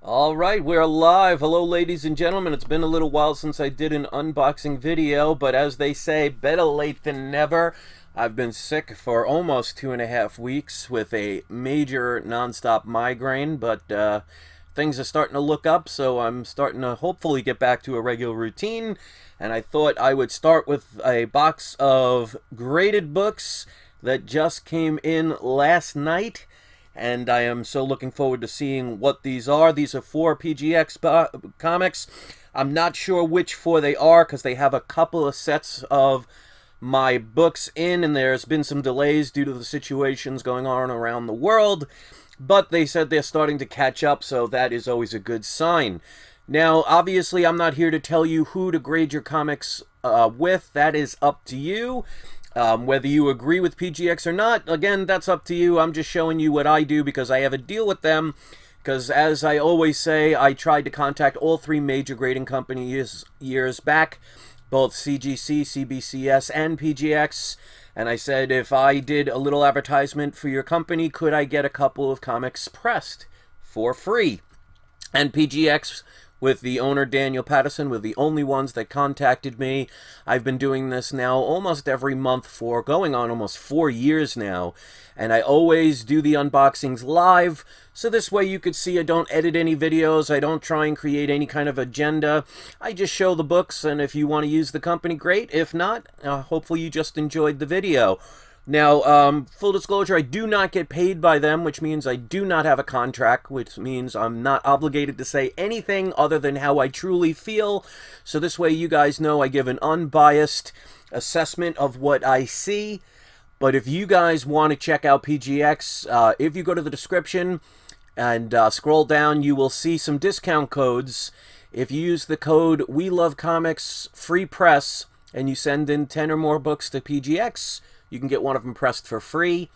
All right, we're live. Hello, ladies and gentlemen. It's been a little while since I did an unboxing video, but as they say, better late than never. I've been sick for almost 2.5 weeks with a major nonstop migraine, but things are starting to look up, so I'm starting to hopefully get back to a regular routine. And I thought I would start with a box of graded books that just came in last night. And I am so looking forward to seeing what these are. These are 4 PGX comics. I'm not sure which 4 they are because they have a couple of sets of my books in, and there's been some delays due to the situations going on around the world. But they said they're starting to catch up, so that is always a good sign. Now, obviously, I'm not here to tell you who to grade your comics with. That is up to you. Whether you agree with PGX or not, again, that's up to you. I'm just showing you what I do because I have a deal with them. Because as I always say, I tried to contact all 3 major grading companies years back, both CGC, CBCS, and PGX. And I said, if I did a little advertisement for your company, could I get a couple of comics pressed for free? And PGX, with the owner, Daniel Patterson, were the only ones that contacted me. I've been doing this now almost every month for going on almost 4 years now. And I always do the unboxings live, so this way you could see I don't edit any videos, I don't try and create any kind of agenda. I just show the books, and if you want to use the company, great. If not, hopefully you just enjoyed the video. Now, full disclosure, I do not get paid by them, which means I do not have a contract, which means I'm not obligated to say anything other than how I truly feel. So this way you guys know I give an unbiased assessment of what I see. But if you guys want to check out PGX, if you go to the description and scroll down, you will see some discount codes. If you use the code WeLoveComics Free Press and you send in 10 or more books to PGX, you can get one of them pressed for free.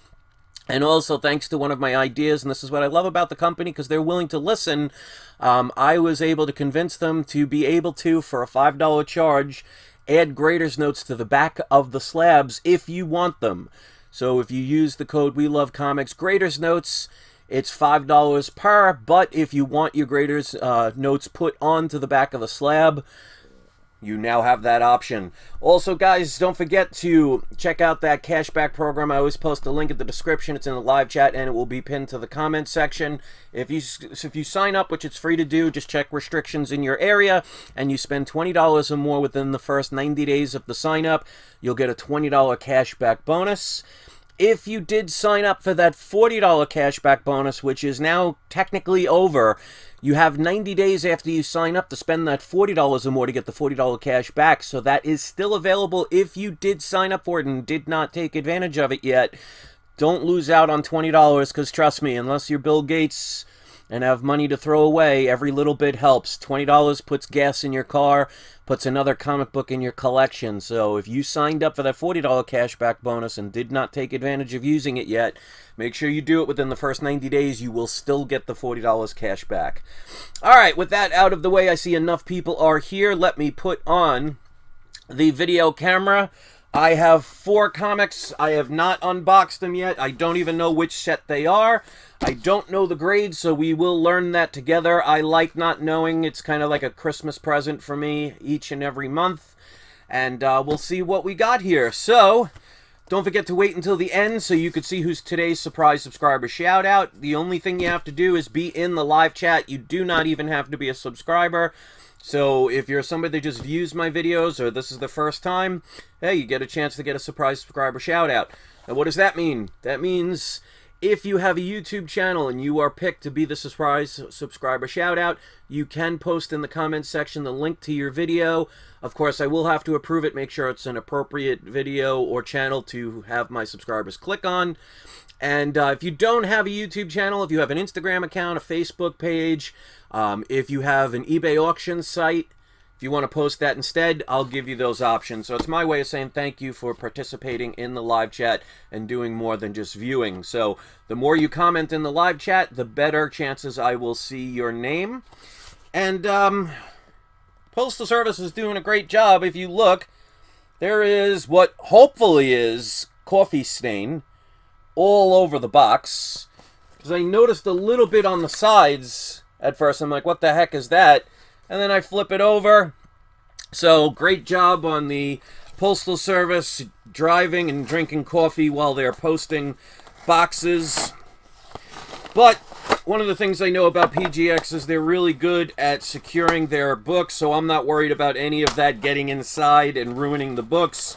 And also, thanks to one of my ideas, and this is what I love about the company, because they're willing to listen, I was able to convince them to be able to, for a $5 charge, add grader's notes to the back of the slabs if you want them. So if you use the code WeLoveComics grader's notes, it's $5 per, but if you want your grader's notes put onto the back of the slab, you now have that option. Also, guys, don't forget to check out that cashback program. I always post a link in the description. It's in the live chat, and it will be pinned to the comment section. If you sign up, which it's free to do, just check restrictions in your area, and you spend $20 or more within the first 90 days of the sign up, you'll get a $20 cashback bonus. If you did sign up for that $40 cashback bonus, which is now technically over, you have 90 days after you sign up to spend that $40 or more to get the $40 cash back. So that is still available if you did sign up for it and did not take advantage of it yet. Don't lose out on $20, because trust me, unless you're Bill Gates and have money to throw away, every little bit helps. $20 puts gas in your car, puts another comic book in your collection. So if you signed up for that $40 cashback bonus and did not take advantage of using it yet, make sure you do it within the first 90 days. You will still get the $40 cash back. All right, with that out of the way, I see enough people are here. Let me put on the video camera. I have 4 comics. I have not unboxed them yet. I don't even know which set they are. I don't know the grades, so we will learn that together. I like not knowing. It's kind of like a Christmas present for me each and every month. And we'll see what we got here. So, don't forget to wait until the end so you can see who's today's surprise subscriber shout-out. The only thing you have to do is be in the live chat. You do not even have to be a subscriber. So if you're somebody that just views my videos, or this is the first time, hey, you get a chance to get a surprise subscriber shout-out. Now, what does that mean? That means if you have a YouTube channel and you are picked to be the surprise subscriber shout-out, you can post in the comments section the link to your video. Of course, I will have to approve it, make sure it's an appropriate video or channel to have my subscribers click on. And if you don't have a YouTube channel, if you have an Instagram account, a Facebook page, if you have an eBay auction site, if you want to post that instead, I'll give you those options. So it's my way of saying thank you for participating in the live chat and doing more than just viewing. So the more you comment in the live chat, the better chances I will see your name. And Postal Service is doing a great job. If you look, there is what hopefully is coffee stain all over the box. Because I noticed a little bit on the sides At first, I'm like, what the heck is that? And then I flip it over. So, great job on the Postal Service driving and drinking coffee while they're posting boxes. But one of the things I know about PGX is they're really good at securing their books, so I'm not worried about any of that getting inside and ruining the books.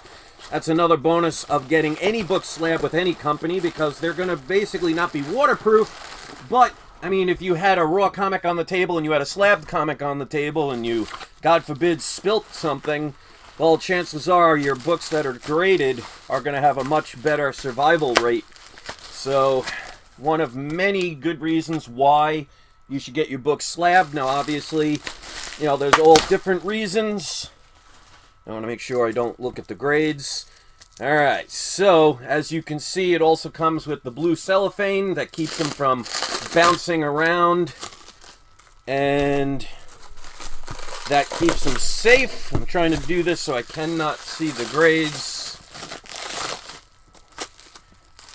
That's another bonus of getting any book slab with any company, because they're going to basically not be waterproof. But, I mean, if you had a raw comic on the table and you had a slabbed comic on the table and you, God forbid, spilt something, well, chances are your books that are graded are going to have a much better survival rate. So, one of many good reasons why you should get your books slabbed. Now, obviously, you know, there's all different reasons. I want to make sure I don't look at the grades. Alright, so, as you can see, it also comes with the blue cellophane that keeps them from bouncing around. And that keeps them safe. I'm trying to do this so I cannot see the grades.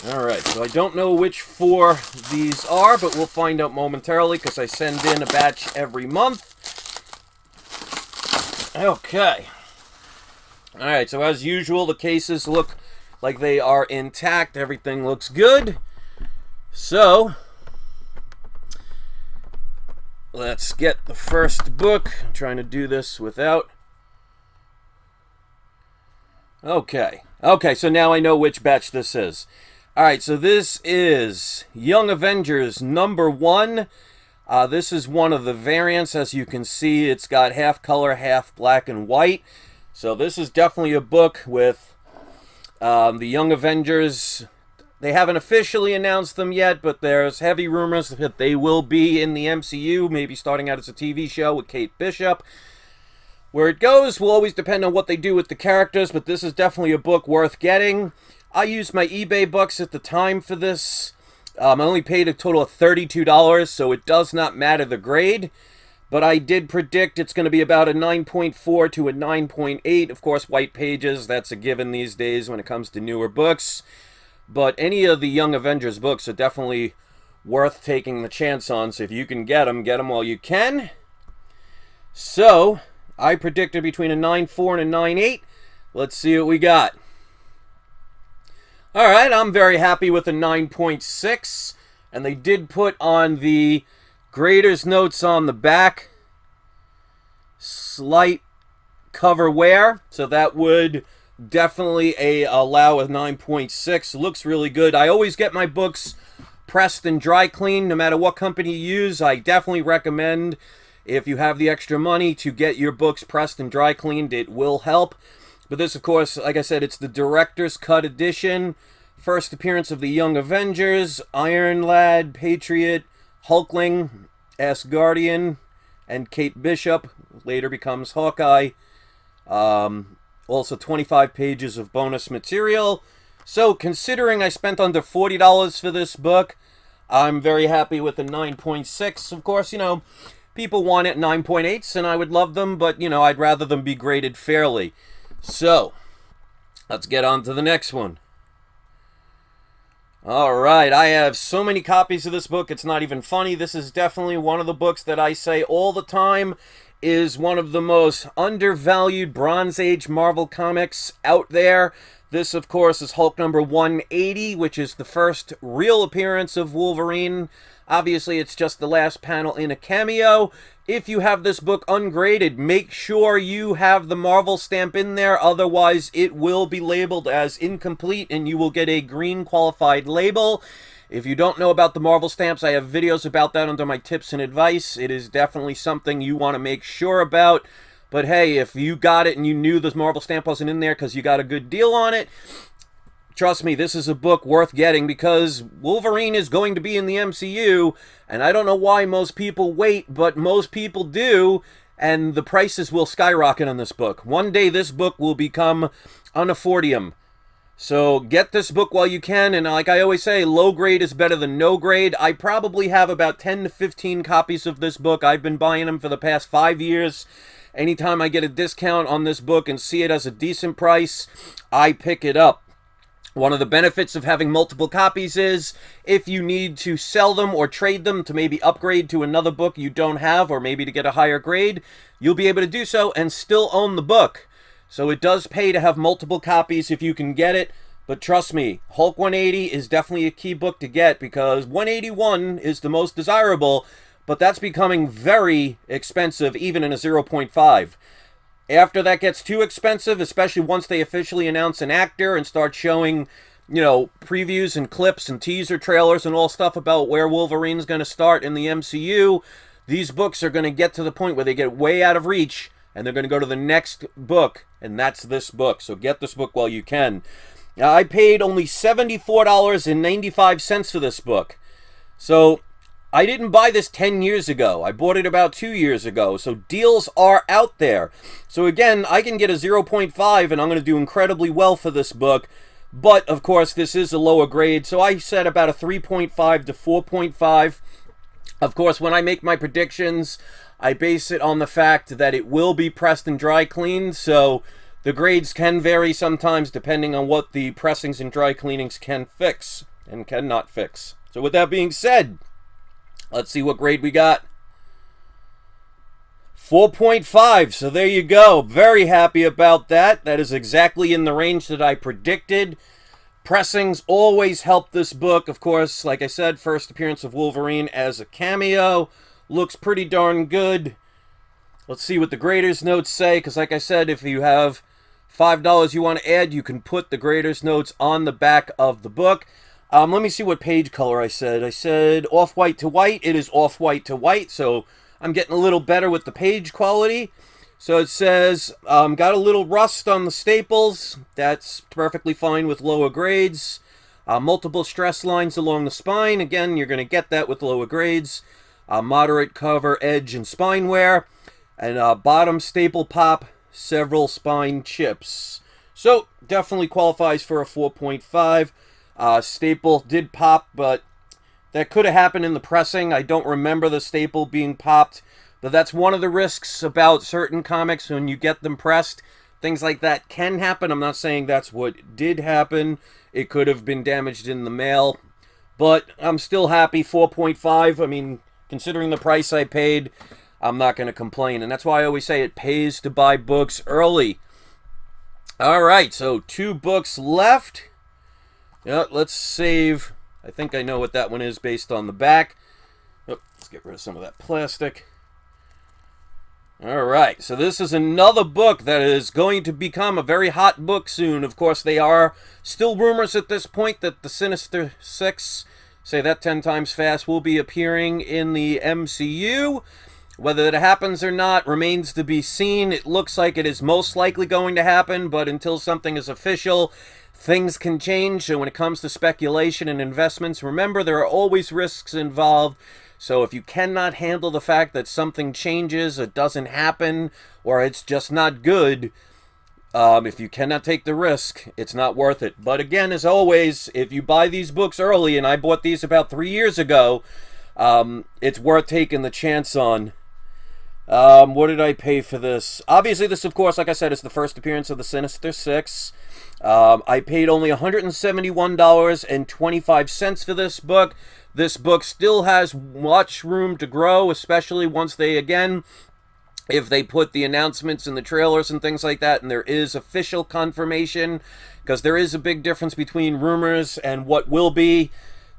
Alright, so I don't know which 4 these are, but we'll find out momentarily because I send in a batch every month. Okay. Alright, so as usual, the cases look like they are intact. Everything looks good. So, let's get the first book. I'm trying to do this without... Okay, so now I know which batch this is. Alright, so this is Young Avengers #1. This is one of the variants. As you can see, it's got half color, half black and white. So this is definitely a book with the Young Avengers. They haven't officially announced them yet, but there's heavy rumors that they will be in the MCU, maybe starting out as a TV show with Kate Bishop. Where it goes will always depend on what they do with the characters, but this is definitely a book worth getting. I used my eBay bucks at the time for this. I only paid a total of $32, so it does not matter the grade. But I did predict it's going to be about a 9.4 to a 9.8. Of course, white pages, that's a given these days when it comes to newer books. But any of the Young Avengers books are definitely worth taking the chance on. So if you can get them while you can. So, I predicted between a 9.4 and a 9.8. Let's see what we got. Alright, I'm very happy with a 9.6. And they did put on the grader's notes on the back. Slight cover wear. So that would definitely allow a 9.6. Looks really good. I always get my books pressed and dry cleaned no matter what company you use. I definitely recommend, if you have the extra money, to get your books pressed and dry cleaned. It will help. But this, of course, like I said, it's the Director's Cut Edition. First appearance of the Young Avengers, Iron Lad, Patriot, Hulkling, Asgardian, and Kate Bishop. Later becomes Hawkeye. Also 25 pages of bonus material. So, considering I spent under $40 for this book, I'm very happy with the 9.6. Of course, you know, people want it 9.8s, and I would love them, but, you know, I'd rather them be graded fairly. So, let's get on to the next one. Alright, I have so many copies of this book, it's not even funny. This is definitely one of the books that I say all the time is one of the most undervalued Bronze Age Marvel comics out there. This, of course, is Hulk number 180, which is the first real appearance of Wolverine. Obviously, it's just the last panel in a cameo. If you have this book ungraded, make sure you have the Marvel stamp in there. Otherwise, it will be labeled as incomplete, and you will get a green qualified label. If you don't know about the Marvel stamps, I have videos about that under my tips and advice. It is definitely something you want to make sure about. But hey, if you got it and you knew the Marvel stamp wasn't in there because you got a good deal on it, trust me, this is a book worth getting because Wolverine is going to be in the MCU, and I don't know why most people wait, but most people do, and the prices will skyrocket on this book. One day this book will become unaffordium. So get this book while you can, and like I always say, low grade is better than no grade. I probably have about 10 to 15 copies of this book. I've been buying them for the past 5 years. Anytime I get a discount on this book and see it as a decent price, I pick it up. One of the benefits of having multiple copies is if you need to sell them or trade them to maybe upgrade to another book you don't have, or maybe to get a higher grade, you'll be able to do so and still own the book. So it does pay to have multiple copies if you can get it. But trust me, Hulk 180 is definitely a key book to get, because 181 is the most desirable, but that's becoming very expensive even in a 0.5. After that gets too expensive, especially once they officially announce an actor and start showing, you know, previews and clips and teaser trailers and all stuff about where Wolverine's going to start in the MCU, these books are going to get to the point where they get way out of reach, and they're going to go to the next book, and that's this book. So get this book while you can. Now, I paid only $74.95 for this book. So I didn't buy this 10 years ago. I bought it about 2 years ago. So deals are out there. So again, I can get a 0.5 and I'm going to do incredibly well for this book. But of course, this is a lower grade. So I said about a 3.5 to 4.5. Of course, when I make my predictions, I base it on the fact that it will be pressed and dry cleaned. So the grades can vary sometimes depending on what the pressings and dry cleanings can fix and cannot fix. So with that being said, let's see what grade we got. 4.5. So there you go. Very happy about that. That is exactly in the range that I predicted. Pressings always help this book. Of course, like I said, first appearance of Wolverine as a cameo. Looks pretty darn good. Let's see what the grader's notes say, because like I said, if you have $5 you want to add, you can put the grader's notes on the back of the book. Let me see what page color I said. I said off-white to white. It is off-white to white, so I'm getting a little better with the page quality. So it says, got a little rust on the staples. That's perfectly fine with lower grades. Multiple stress lines along the spine. Again, you're going to get that with lower grades. Moderate cover, edge, and spine wear. And bottom staple pop, several spine chips. So definitely qualifies for a 4.5. Staple did pop, but that could have happened in the pressing. I don't remember the staple being popped, but that's one of the risks about certain comics when you get them pressed. Things like that can happen. I'm not saying that's what did happen. It could have been damaged in the mail, but I'm still happy. 4.5. I mean, considering the price I paid, I'm not going to complain, and that's why I always say it pays to buy books early. All right, so 2 books left. Yeah, let's save. I think I know what that one is based on the back. Oh, let's get rid of some of that plastic. All right, so this is another book that is going to become a very hot book soon. Of course, they are still rumors at this point that the Sinister Six, say that 10 times fast, will be appearing in the MCU. Whether that happens or not remains to be seen. It looks like it is most likely going to happen, but until something is official, things can change. So when it comes to speculation and investments, remember there are always risks involved. So if you cannot handle the fact that something changes, it doesn't happen, or it's just not good, if you cannot take the risk, it's not worth it. But again, as always, if you buy these books early, and I bought these about 3 years ago, it's worth taking the chance on. What did I pay for this? Obviously, this, of course, like I said, is the first appearance of the Sinister Six. I paid only $171.25 for this book. This book still has much room to grow, especially once they, again, if they put the announcements in the trailers and things like that, and there is official confirmation, because there is a big difference between rumors and what will be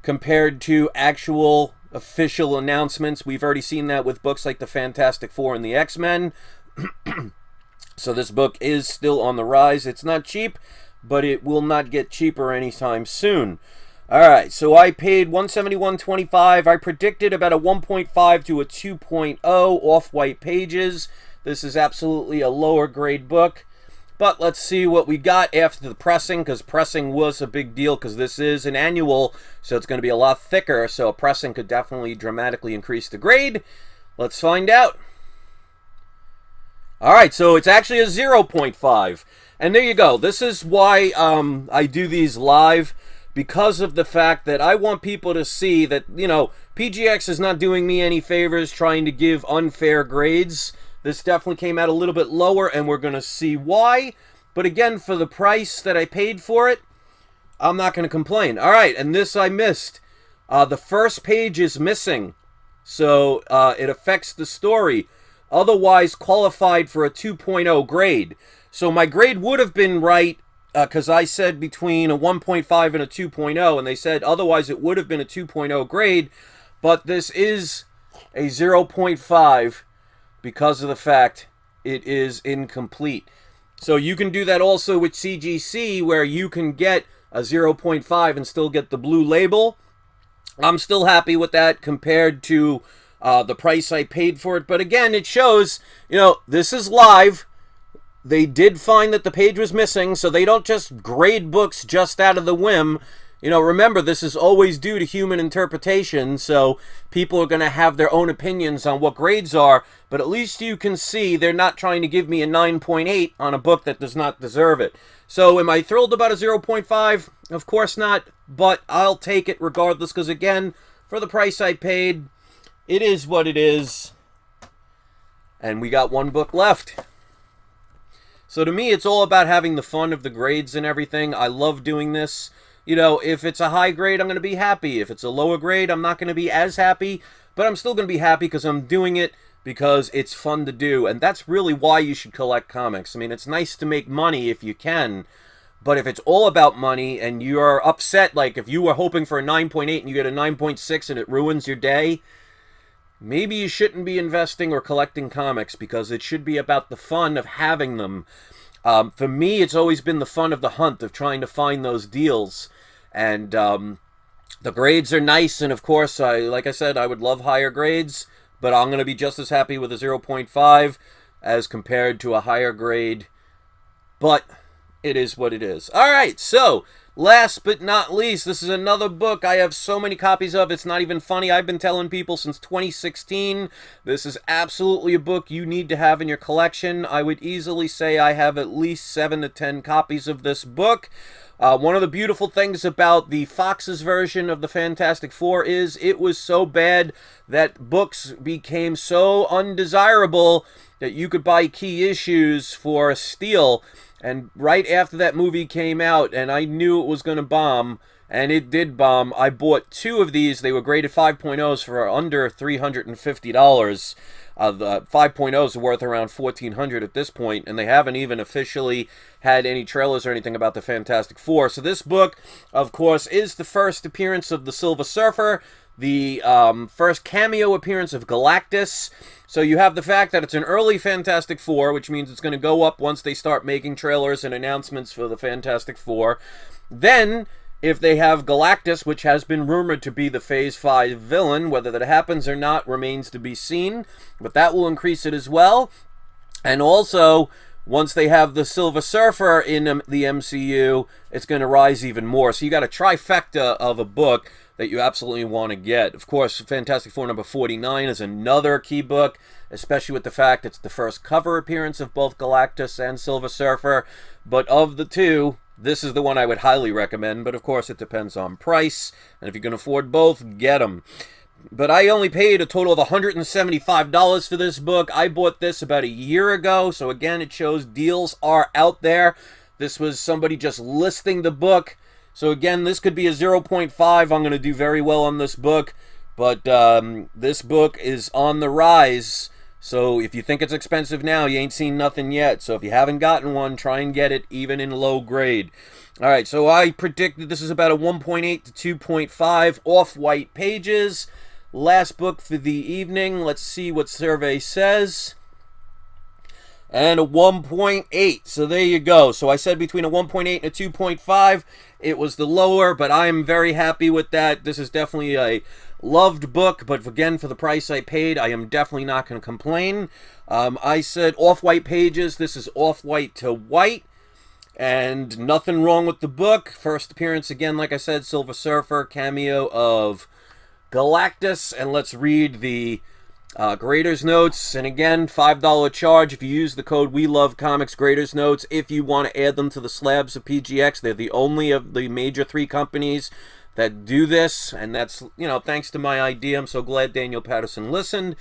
compared to actual official announcements. We've already seen that with books like the Fantastic Four and the X-Men. So this book is still on the rise. It's not cheap, but it will not get cheaper anytime soon. Alright, so I paid $171.25. I predicted about a 1.5 to a 2.0 off-white pages. This is absolutely a lower grade book. But let's see what we got after the pressing, because pressing was a big deal, because this is an annual, so it's going to be a lot thicker, so pressing could definitely dramatically increase the grade. Let's find out. Alright, so it's actually a 0.5. And there you go. This is why I do these live, because of the fact that I want people to see that, you know, PGX is not doing me any favors trying to give unfair grades. This definitely came out a little bit lower, and we're going to see why. But again, for the price that I paid for it, I'm not going to complain. All right, and this I missed. The first page is missing, so it affects the story. Otherwise qualified for a 2.0 grade. So my grade would have been right, because I said between a 1.5 and a 2.0, and they said otherwise it would have been a 2.0 grade, but this is a 0.5 because of the fact it is incomplete. So you can do that also with CGC, where you can get a 0.5 and still get the blue label. I'm still happy with that compared to the price I paid for it. But again, it shows, this is live. They did find that the page was missing, so they don't just grade books just out of the whim. Remember, this is always due to human interpretation, so people are going to have their own opinions on what grades are, but at least you can see they're not trying to give me a 9.8 on a book that does not deserve it. So am I thrilled about a 0.5? Of course not, but I'll take it regardless, because again, for the price I paid, it is what it is, and we got one book left. So to me, it's all about having the fun of the grades and everything. I love doing this. If it's a high grade, I'm going to be happy. If it's a lower grade, I'm not going to be as happy, but I'm still going to be happy because I'm doing it because it's fun to do. And that's really why you should collect comics. I mean, it's nice to make money if you can, but if it's all about money and you're upset, like if you were hoping for a 9.8 and you get a 9.6 and it ruins your day, maybe you shouldn't be investing or collecting comics, because it should be about the fun of having them. For me, it's always been the fun of the hunt, of trying to find those deals. And the grades are nice, and of course, like I said, I would love higher grades, but I'm going to be just as happy with a 0.5 as compared to a higher grade. But it is what it is. All right, so last but not least, this is another book I have so many copies of, it's not even funny. I've been telling people since 2016, this is absolutely a book you need to have in your collection. I would easily say I have at least 7 to 10 copies of this book. One of the beautiful things about the Fox's version of the Fantastic Four is it was so bad that books became so undesirable that you could buy key issues for a steal. And right after that movie came out, and I knew it was going to bomb, and it did bomb, I bought 2 of these. They were graded 5.0s for under $350. The 5.0s are worth around $1,400 at this point, and they haven't even officially had any trailers or anything about the Fantastic Four. So this book, of course, is the first appearance of the Silver Surfer, the first cameo appearance of Galactus. So you have the fact that it's an early Fantastic Four, which means it's going to go up once they start making trailers and announcements for the Fantastic Four. Then, if they have Galactus, which has been rumored to be the Phase 5 villain, whether that happens or not remains to be seen, but that will increase it as well. And also, once they have the Silver Surfer in the MCU, it's going to rise even more. So you got a trifecta of a book that you absolutely want to get. Of course, Fantastic Four number 49 is another key book, especially with the fact it's the first cover appearance of both Galactus and Silver Surfer. But of the two, this is the one I would highly recommend, but of course it depends on price, and if you can afford both, get them. But I only paid a total of $175 for this book. I bought this about a year ago, so again, it shows deals are out there. This was somebody just listing the book. So again, this could be a 0.5. I'm going to do very well on this book, but this book is on the rise. So if you think it's expensive now, you ain't seen nothing yet. So if you haven't gotten one, try and get it even in low grade. All right, so I predicted this is about a 1.8 to 2.5 off-white pages. Last book for the evening. Let's see what survey says. And a 1.8. So there you go. So I said between a 1.8 and a 2.5. It was the lower, but I'm very happy with that. This is definitely a loved book, but again, for the price I paid, I am definitely not going to complain. I said off-white pages. This is off-white to white, and nothing wrong with the book. First appearance, again, like I said, Silver Surfer, cameo of Galactus, and let's read the Graders Notes. And again, $5 charge if you use the code We Love Comics Graders Notes. If you want to add them to the slabs of PGX, they're the only of the major 3 companies that do this, and that's, thanks to my idea. I'm so glad Daniel Patterson listened.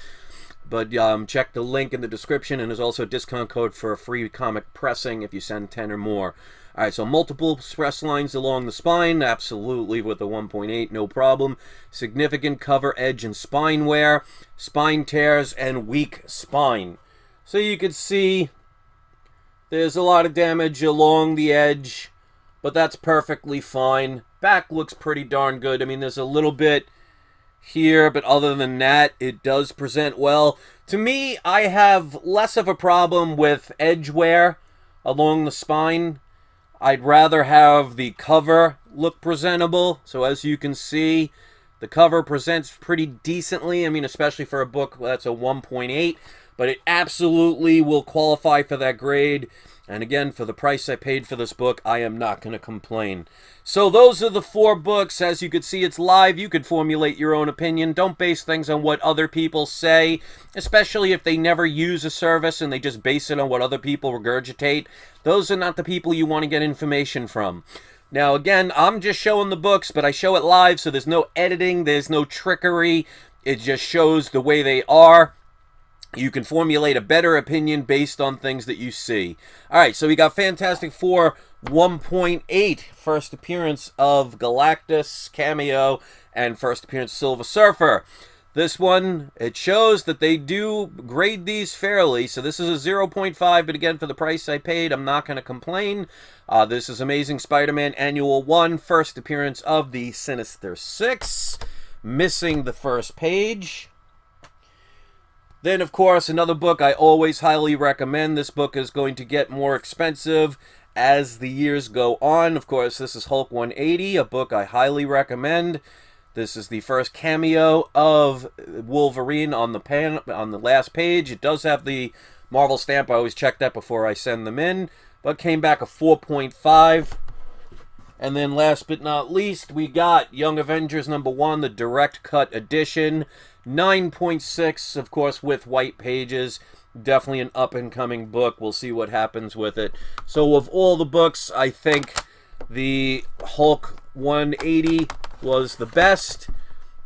But check the link in the description, and there's also a discount code for a free comic pressing if you send 10 or more. Alright, so multiple stress lines along the spine, absolutely with a 1.8, no problem. Significant cover, edge, and spine wear, spine tears, and weak spine. So you can see there's a lot of damage along the edge, but that's perfectly fine. Back looks pretty darn good. I mean, there's a little bit here, but other than that, it does present well. To me, I have less of a problem with edge wear along the spine. I'd rather have the cover look presentable. So as you can see, the cover presents pretty decently. I mean, especially for a book that's a 1.8, but it absolutely will qualify for that grade. And again, for the price I paid for this book, I am not going to complain. So those are the 4 books. As you can see, it's live. You can formulate your own opinion. Don't base things on what other people say, especially if they never use a service and they just base it on what other people regurgitate. Those are not the people you want to get information from. Now, again, I'm just showing the books, but I show it live, so there's no editing, there's no trickery. It just shows the way they are. You can formulate a better opinion based on things that you see. All right, so we got Fantastic Four 1.8, first appearance of Galactus cameo, and first appearance Silver Surfer. This one, it shows that they do grade these fairly. So this is a 0.5, but again, for the price I paid, I'm not going to complain. This is Amazing Spider-Man Annual 1, first appearance of the Sinister Six, missing the first page. Then, of course, another book I always highly recommend. This book is going to get more expensive as the years go on. Of course, this is Hulk 180, a book I highly recommend. This is the first cameo of Wolverine on the last page. It does have the Marvel stamp. I always check that before I send them in. But came back a 4.5. And then last but not least, we got Young Avengers #1, the direct cut edition. 9.6, of course, with white pages. Definitely an up-and-coming book. We'll see what happens with it. So of all the books, I think the Hulk 180 was the best.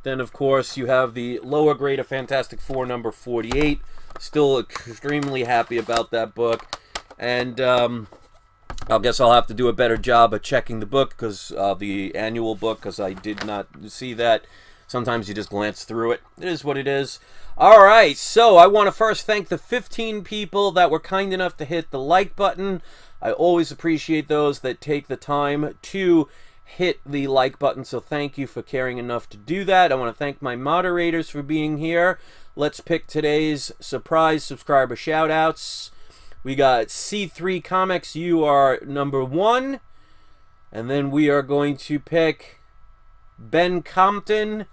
Then, of course, you have the lower grade of Fantastic Four #48. Still extremely happy about that book. And I guess I'll have to do a better job of checking the book, because the annual book, because I did not see that. Sometimes you just glance through it. It is what it is. All right, so I want to first thank the 15 people that were kind enough to hit the like button. I always appreciate those that take the time to hit the like button, so thank you for caring enough to do that. I want to thank my moderators for being here. Let's pick today's surprise subscriber shoutouts. We got C3 Comics, you are #1. And then we are going to pick Ben Compton.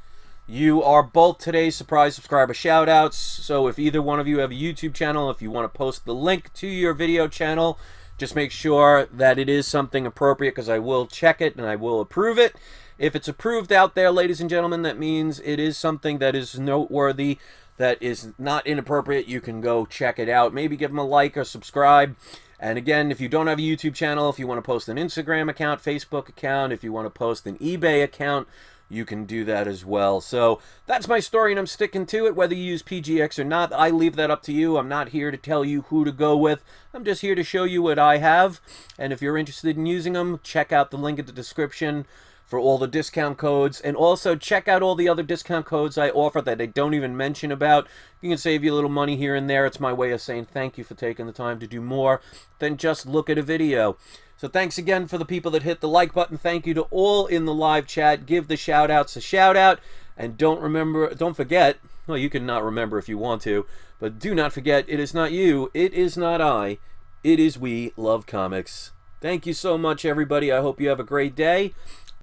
You are both today's surprise subscriber shoutouts. So if either one of you have a YouTube channel, if you want to post the link to your video channel, just make sure that it is something appropriate, because I will check it and I will approve it. If it's approved out there, ladies and gentlemen, that means it is something that is noteworthy, that is not inappropriate. You can go check it out. Maybe give them a like or subscribe. And again, if you don't have a YouTube channel, if you want to post an Instagram account, Facebook account, if you want to post an eBay account, you can do that as well. So that's my story, and I'm sticking to it. Whether you use PGX or not, I leave that up to you. I'm not here to tell you who to go with. I'm just here to show you what I have. And if you're interested in using them, check out the link in the description for all the discount codes. And also check out all the other discount codes I offer that I don't even mention about. You can save you a little money here and there. It's my way of saying thank you for taking the time to do more than just look at a video. So thanks again for the people that hit the like button. Thank you to all in the live chat. Give the shout-outs a shout-out. And don't forget, well, you can not remember if you want to, but do not forget, it is not you, it is not I, it is we love comics. Thank you so much, everybody. I hope you have a great day.